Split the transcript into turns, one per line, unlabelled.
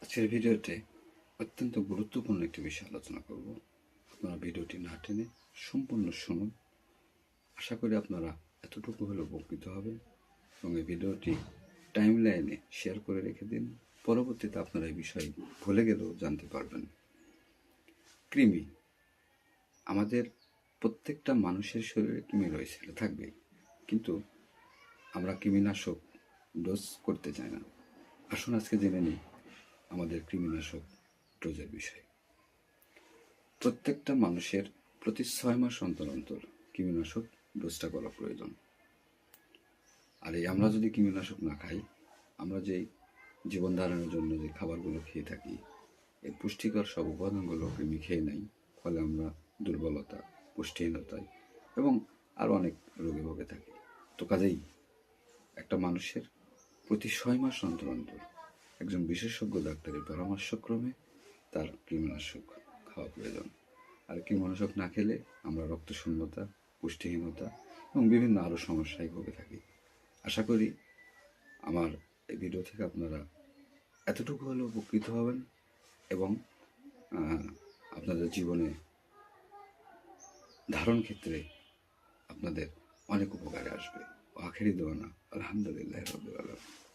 আজকের ভিডিওতে অত্যন্ত গুরুত্বপূর্ণ একটি বিষয় আলোচনা করব। আপনারা ভিডিওটি না টেনে সম্পূর্ণ শুনুন। আশা করি আপনারা এতটুকু হলেও উপকৃত হবেন এবং এই ভিডিওটি টাইমলাইনে শেয়ার করে রেখে দিন। পরবর্তীতে আপনারা এই বিষয় ভুলে গেলেও জানতে পারবেন। কৃমি, আমাদের প্রত্যেকটা মানুষের শরীরে কৃমি রয়েছে, থাকবে, কিন্তু আমরা কৃমিনাশক ডোজ করতে চাই না। আসুন আজকে জেনে নিই আমাদের কৃমিনাশক ডোজের বিষয়। প্রত্যেকটা মানুষের প্রতি 6 মাস অন্তর অন্তর কৃমিনাশক ডোজটা করা প্রয়োজন। আর এই আমরা যদি কৃমিনাশক না খাই, আমরা যেই জীবন ধারণের জন্য যে খাবারগুলো খেয়ে থাকি, এই পুষ্টিকর সব উপাদানগুলো কৃমি খেয়ে নেই, ফলে আমরা দুর্বলতা, পুষ্টিহীনতায় এবং আরও অনেক রোগে ভোগে থাকি। তো কাজেই একটা মানুষের প্রতি 6 মাস অন্তর অন্তর একজন বিশেষজ্ঞ ডাক্তারের পরামর্শক্রমে তার কৃমিনাশক খাওয়া প্রয়োজন। আর কৃমিনাশক না খেলে আমরা রক্তশূন্যতা, পুষ্টিহীনতা এবং বিভিন্ন আরও সমস্যায় ভুগে থাকি। আশা করি আমার এই ভিডিও থেকে আপনারা এতটুকু হলেও উপকৃত হবেন এবং আপনাদের জীবনে ধারণ ক্ষেত্রে আপনাদের অনেক উপকারে আসবে। আখেরি দোয়ানা আলহামদুলিল্লাহ রাব্বিল আলামিন।